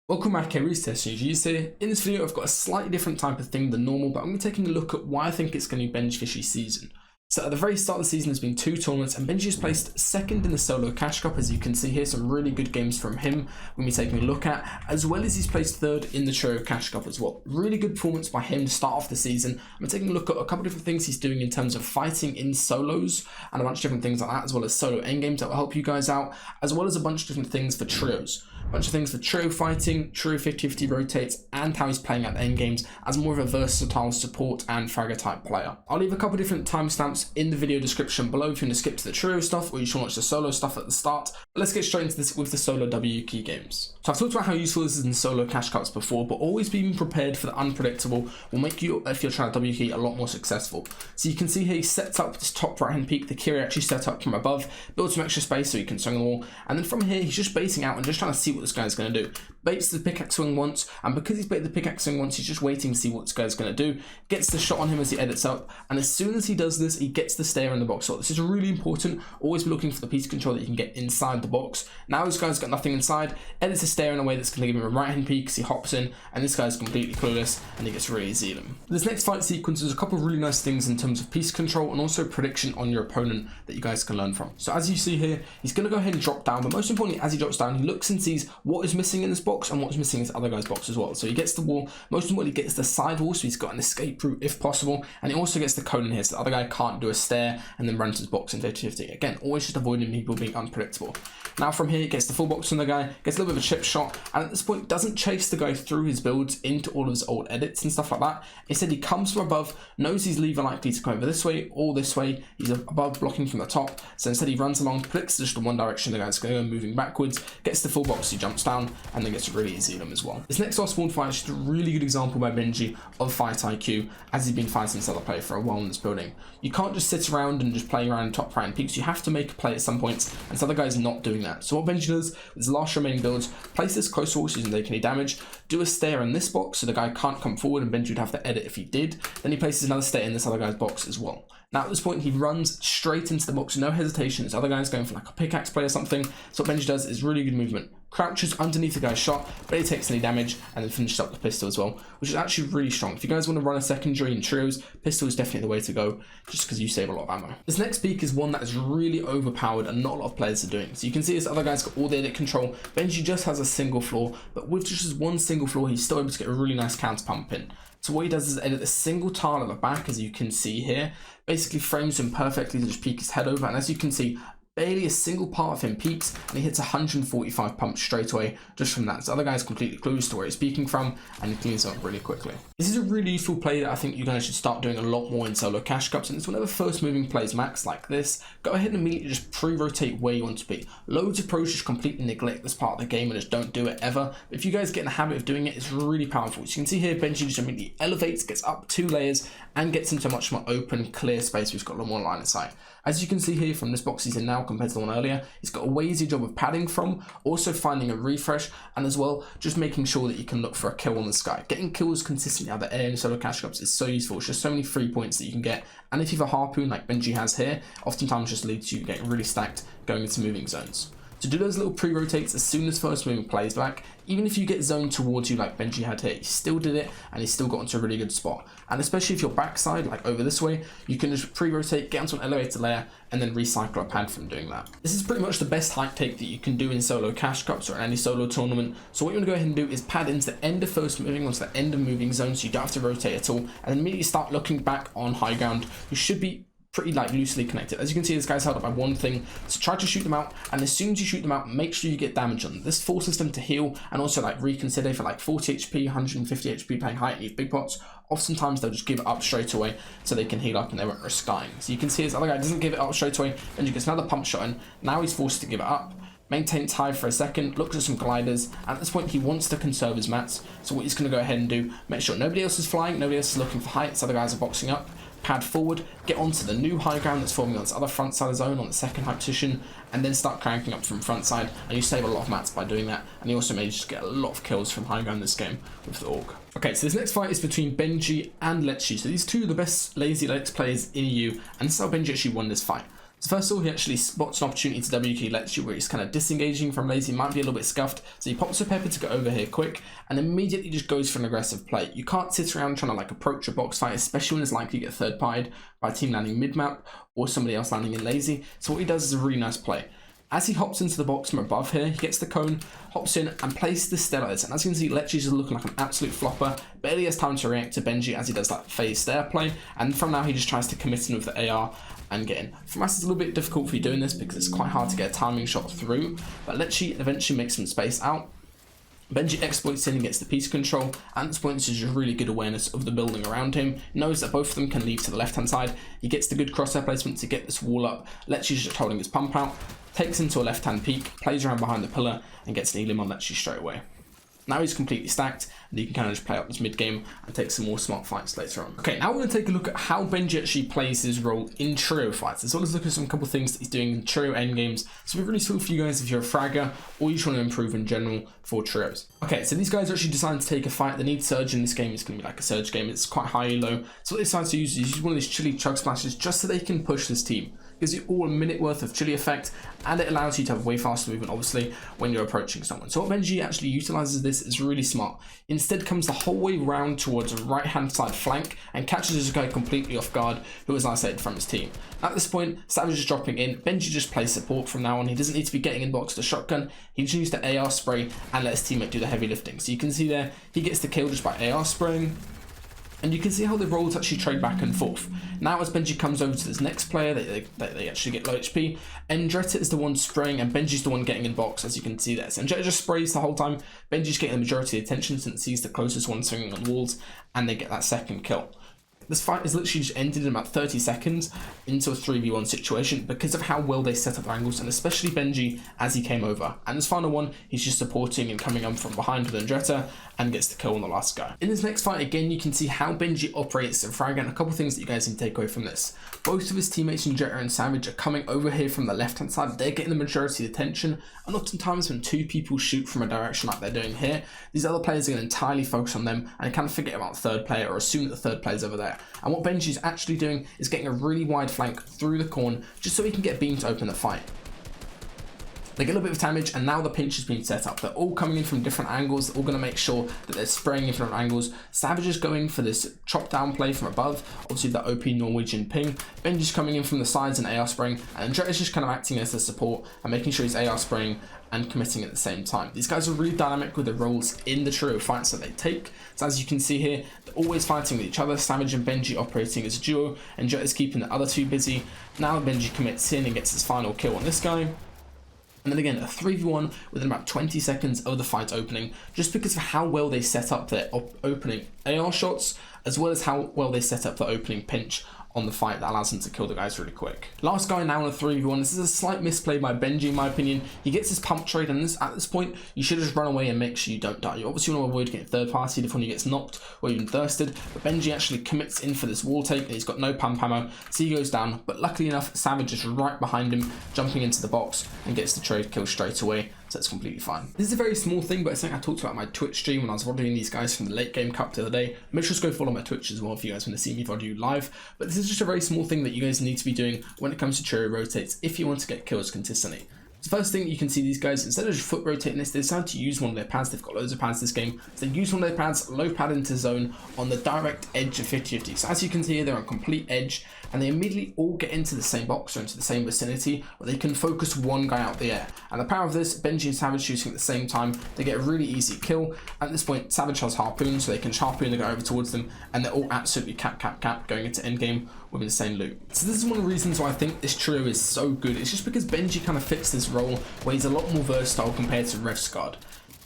Welcome back everyone, DestinysJesus here. In this video I've got a slightly different type of thing than normal, but I'm going to be taking a look at why I think it's going to be BenjyFishy season. So at the very start of the season there's been two tournaments and Benji has placed second in the solo cash cup. As you can see here, some really good games from him we'll be taking a look at, as well as he's placed third in the trio cash cup as well. Really good performance by him to start off the season. I'm taking a look at a couple of different things he's doing in terms of fighting in solos and a bunch of different things like that, as well as solo endgames that will help you guys out, as well as a bunch of different things for trios. A bunch of things for trio fighting, trio 50-50 rotates, and how he's playing at the endgames as more of a versatile support and fragger type player. I'll leave a couple of different timestamps in the video description below if you want to skip to the trio stuff or you just want to watch the solo stuff at the start. But let's get straight into this with the solo W key games. So I've talked about how useful this is in solo cash cups before, but always being prepared for the unpredictable will make you, if you're trying to W key, a lot more successful. So you can see here he sets up this top right hand peak, the Kiri actually set up from above, builds some extra space so he can swing the wall, and then from here he's just baiting out and just trying to see what this guy's going to do. Baits the pickaxe swing once, and because he's baited the pickaxe swing once, he's just waiting to see what this guy's going to do. Gets the shot on him as he edits up, and as soon as he does this, he gets the stair in the box. So this is really important. Always be looking for the piece of control that you can get inside the box. Now this guy's got nothing inside, edits a stair in a way that's going to give him a right hand peek as he hops in, and this guy's completely clueless and he gets really easy at him. This next fight sequence is a couple of really nice things in terms of piece control and also prediction on your opponent that you guys can learn from. So as you see here, he's going to go ahead and drop down, but most importantly, as he drops down, he looks and sees what is missing in this box and what's missing in this other guy's box as well. So he gets the wall, most importantly gets the side wall, so he's got an escape route if possible, and he also gets the cone in here so the other guy can't do a stair and then run to his box in 50-50. Again, always just avoiding people being unpredictable. Now from here, he gets the full box from the guy, gets a little bit of a chip shot, and at this point doesn't chase the guy through his builds into all of his old edits and stuff like that. Instead he comes from above, knows he's either likely to go over this way or this way, he's above blocking from the top, so instead he runs along, predicts just in one direction, the guy's going to go moving backwards, gets the full box, he jumps down, and then gets really easy at him as well. This next off spawn fight is just a really good example by Benji of fight IQ, as he's been fighting this other player for a while in this building. You can't just sit around and just play around top right peaks, you have to make a play at some points, and this other guy's not doing that. So what Benji does with his last remaining builds, place this close to so he doesn't take any damage, do a stair in this box so the guy can't come forward and Benji would have to edit if he did, then he places another stair in this other guy's box as well. Now at this point he runs straight into the box, no hesitation. This other guy's going for like a pickaxe play or something, so what Benji does is really good movement. Crouches underneath the guy's shot, barely takes any damage, and then finishes up the pistol as well, which is actually really strong. If you guys want to run a secondary in trios, pistol is definitely the way to go, just because you save a lot of ammo. This next peak is one that is really overpowered and not a lot of players are doing. So you can see this other guy's got all the edit control. Benji just has a single floor, but with just one single floor, he's still able to get a really nice counter pump in. So what he does is edit a single tile at the back, as you can see here, basically frames him perfectly to just peek his head over, and as you can see, barely a single part of him peaks, and he hits 145 pumps straight away just from that. So the other guy's completely clueless to where he's peeking from, and he cleans up really quickly. This is a really useful play that I think you guys should start doing a lot more in solo cash cups, and it's whenever first moving plays max like this, go ahead and immediately just pre-rotate where you want to be. Loads of pros just completely neglect this part of the game and just don't do it ever. But if you guys get in the habit of doing it, it's really powerful. So you can see here, Benji just immediately elevates, gets up 2 layers, and gets into a much more open, clear space. We've got a lot more line of sight. As you can see here from this box he's in now compared to the one earlier, he's got a way easier job of padding from, also finding a refresh, and as well just making sure that you can look for a kill on the sky. Getting kills consistently out of the air in solo cash cups is so useful. It's just so many free points that you can get, and if you have a harpoon like Benji has here, oftentimes just leads to you getting really stacked going into moving zones. To do those little pre-rotates as soon as first moving plays back, even if you get zoned towards you like Benji had here, he still did it and he still got into a really good spot. And especially if you're backside, like over this way, you can just pre-rotate, get onto an elevator layer, and then recycle a pad from doing that. This is pretty much the best height take that you can do in solo cash cups or in any solo tournament. So what you want to go ahead and do is pad into the end of first moving, onto the end of moving zone, so you don't have to rotate at all, and then immediately start looking back on high ground. You should be pretty like loosely connected. As you can see, this guy's held up by one thing, so try to shoot them out, and as soon as you shoot them out, make sure you get damage on them. This forces them to heal and also like reconsider for like 40 HP, 150 HP playing height in big pots. Oftentimes they'll just give it up straight away so they can heal up and they won't risk dying. So you can see this other guy doesn't give it up straight away, and you get another pump shot in. Now he's forced to give it up, maintains high for a second, looks at some gliders, and at this point he wants to conserve his mats. So what he's going to go ahead and do, make sure nobody else is flying, nobody else is looking for heights, other guys are boxing up, pad forward, get onto the new high ground that's forming on this other front side of zone on the second high position, and then start cranking up from front side, and you save a lot of mats by doing that, and you also may just get a lot of kills from high ground this game with the Orc. Okay, so this next fight is between Benji and Letchi. So these two are the best lazy Lex players in EU, and this is how Benji actually won this fight. So first of all, he actually spots an opportunity to W key Lechy where he's kind of disengaging from lazy, might be a little bit scuffed. So he pops a pepper to go over here quick and immediately just goes for an aggressive play. You can't sit around trying to like approach a box fight, especially when it's likely to get third partied by a team landing mid-map or somebody else landing in lazy. So what he does is a really nice play. As he hops into the box from above here, he gets the cone, hops in and places the Stellars. And as you can see, Lechy's is looking like an absolute flopper. Barely has time to react to Benji as he does that phase stair play. And from now, he just tries to commit in with the AR and get in. From us, it's a little bit difficult for you doing this because it's quite hard to get a timing shot through. But Lechy eventually makes some space out. Benji exploits in and gets the piece control, and at this point this is just really good awareness of the building around him, knows that both of them can leave to the left hand side, he gets the good crosshair placement to get this wall up, Lechy's just holding his pump out, takes into a left hand peek, plays around behind the pillar and gets an elim on Lechy straight away. Now he's completely stacked, and you can kind of just play out this mid game and take some more smart fights later on. Okay, now we're going to take a look at how Benji actually plays his role in trio fights, as well as look at some couple things that he's doing in trio endgames. So we're really useful for you guys if you're a fragger or you just want to improve in general for trios. Okay, so these guys are actually designed to take a fight. They need surge in this game. It's going to be like a surge game. It's quite high low. So what they decide to use is use one of these chili chug splashes just so they can push this team. Gives you all a minute worth of chili effect, and it allows you to have way faster movement, obviously, when you're approaching someone. So what Benji actually utilizes this is really smart. Instead comes the whole way round towards a right hand side flank and catches this guy completely off guard who is isolated from his team. At this point, Savage is dropping in. Benji just plays support from now on. He doesn't need to be getting in box to shotgun. He just uses the AR spray and let his teammate do the heavy lifting. So you can see there, he gets the kill just by AR spraying. And you can see how the roles actually trade back and forth. Now as Benji comes over to this next player, they actually get low HP. Endretta is the one spraying and Benji's the one getting in box, as you can see there. So Endretta just sprays the whole time. Benji's getting the majority of attention since he's the closest one swinging on walls, and they get that second kill. This fight is literally just ended in about 30 seconds into a 3v1 situation because of how well they set up their angles, and especially Benji as he came over. And this final one, he's just supporting and coming up from behind with Endretta and gets the kill on the last guy. In this next fight, again, you can see how Benji operates and frag, and a couple things that you guys can take away from this. Both of his teammates, Endretta and Savage, are coming over here from the left-hand side. They're getting the majority of the attention, and oftentimes when two people shoot from a direction like they're doing here, these other players are going to entirely focus on them and kind of forget about the third player or assume that the third player's over there. And what Benji's actually doing is getting a really wide flank through the corner just so he can get beam to open the fight. They get a little bit of damage, and now the pinch has been set up. They're all coming in from different angles. They're all going to make sure that they're spraying in from angles. Savage is going for this chop down play from above, obviously the OP Norwegian ping. Benji's coming in from the sides and AR spraying, and Andretti's just kind of acting as the support and making sure he's AR spraying and committing at the same time. These guys are really dynamic with their roles in the trio fights that they take. So as you can see here, they're always fighting with each other. Savage and Benji operating as a duo, and Jet is keeping the other two busy. Now Benji commits in and gets his final kill on this guy. And then again, a 3v1 within about 20 seconds of the fight opening, just because of how well they set up their opening AR shots, as well as how well they set up the opening pinch on the fight that allows him to kill the guys really quick. Last guy now in a 3v1. This is a slight misplay by Benji in my opinion. He gets his pump trade, and at this point you should just run away and make sure you don't die. You obviously want to avoid getting third partied if one of you gets knocked or even thirsted, but Benji actually commits in for this wall take and he's got no pump ammo, so he goes down, but luckily enough Savage is right behind him, jumping into the box and gets the trade kill straight away. So it's completely fine. This is a very small thing, but it's something I talked about in my Twitch stream when I was vodding these guys from the late game cup the other day. Make sure to go follow my Twitch as well if you guys want to see me VOD you live. But this is just a very small thing that you guys need to be doing when it comes to trio rotates if you want to get kills consistently. The first thing you can see, these guys, instead of just foot rotating this, they decide to use one of their pads. They've got loads of pads this game. So they use one of their pads, low pad into zone on the direct edge of 50-50. So as you can see here, they're on complete edge, and they immediately all get into the same box or into the same vicinity where they can focus one guy out the air. And the power of this, Benji and Savage shooting at the same time, they get a really easy kill. At this point, Savage has harpoon, so they can harpoon the guy over towards them, and they're all absolutely cap going into endgame with insane loot. So this is one of the reasons why I think this trio is so good. It's just because Benji kind of fits this role where he's a lot more versatile compared to Revscard.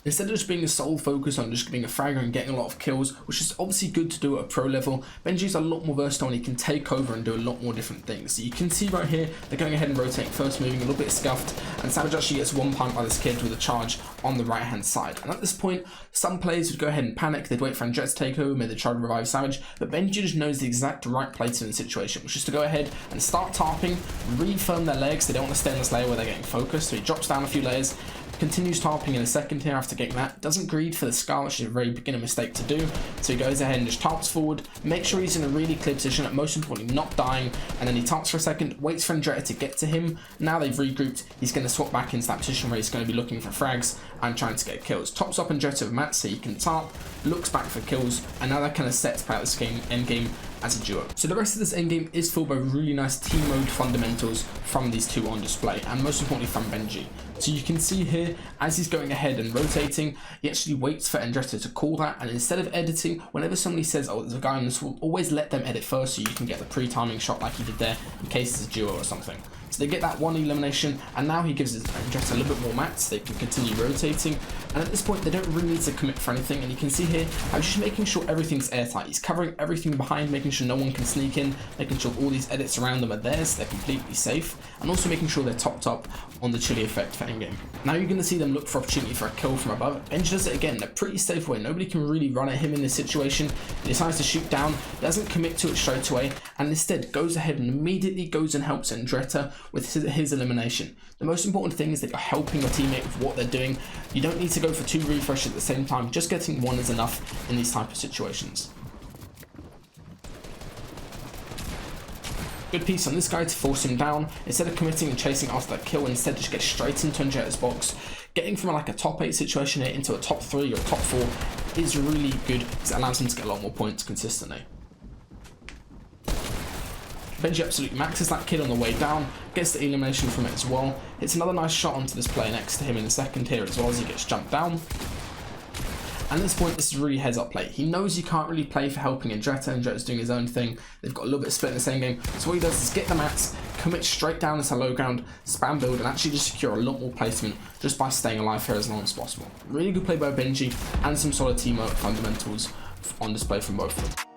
Instead of just being a sole focus on just being a fragger and getting a lot of kills, which is obviously good to do at a pro level, Benji's a lot more versatile and he can take over and do a lot more different things. So you can see right here, they're going ahead and rotating, first moving a little bit scuffed, and Savage actually gets one punt by this kid with a charge on the right hand side. And at this point, some players would go ahead and panic, they'd wait for Andret to take over, maybe they'd try to revive Savage, but Benji just knows the exact right play to the situation, which is to go ahead and start tarping, refirm their legs. They don't want to stay in this layer where they're getting focused, so he drops down a few layers, continues tarping in the second here after getting that. Doesn't greed for the scar, which is a very beginner mistake to do. So he goes ahead and just tarps forward, make sure he's in a really clear position, at most importantly not dying, and then he tarps for a second, waits for Andretta to get to him. Now they've regrouped, he's going to swap back into that position where he's going to be looking for frags and trying to get kills. Tops up Andretta with Matt so he can tarp, looks back for kills, and now they're kind of set to play out this game endgame as a duo. So the rest of this endgame is filled by really nice team mode fundamentals from these two on display, and most importantly from Benji. So you can see here, as he's going ahead and rotating, he actually waits for Andretta to call that, and instead of editing, whenever somebody says, oh, there's a guy on this wall, always let them edit first so you can get the pre-timing shot like he did there, in case it's a duo or something. So they get that one elimination, and now he gives Andretta a little bit more mats, they can continue rotating, and at this point they don't really need to commit for anything, and you can see here, I'm just making sure everything's airtight. He's covering everything behind, making sure no one can sneak in, making sure all these edits around them are there so they're completely safe, and also making sure they're topped up on the chili effect for endgame. Now you're going to see them look for opportunity for a kill from above. Benji does it again in a pretty safe way. Nobody can really run at him in this situation. He decides to shoot down, doesn't commit to it straight away, and instead goes ahead and immediately goes and helps Andretta with his elimination. The most important thing is that you're helping your teammate with what they're doing. You don't need to go for 2 refreshes at the same time. Just getting 1 is enough in these type of situations. Good piece on this guy to force him down. Instead of committing and chasing after that kill, instead just get straight into Andretta's box. Getting from like a top 8 situation here into a top 3 or a top 4 is really good because it allows him to get a lot more points consistently. Benji absolutely maxes that kid on the way down, gets the elimination from it as well. Hits another nice shot onto this player next to him in the second here as well as he gets jumped down. And at this point, this is really heads up play. He knows he can't really play for helping Andretta. Andretta's doing his own thing. They've got a little bit of split in the same game. So what he does is get the mats, commit straight down into low ground, spam build, and actually just secure a lot more placement just by staying alive here as long as possible. Really good play by Benji and some solid teamwork fundamentals on display from both of them.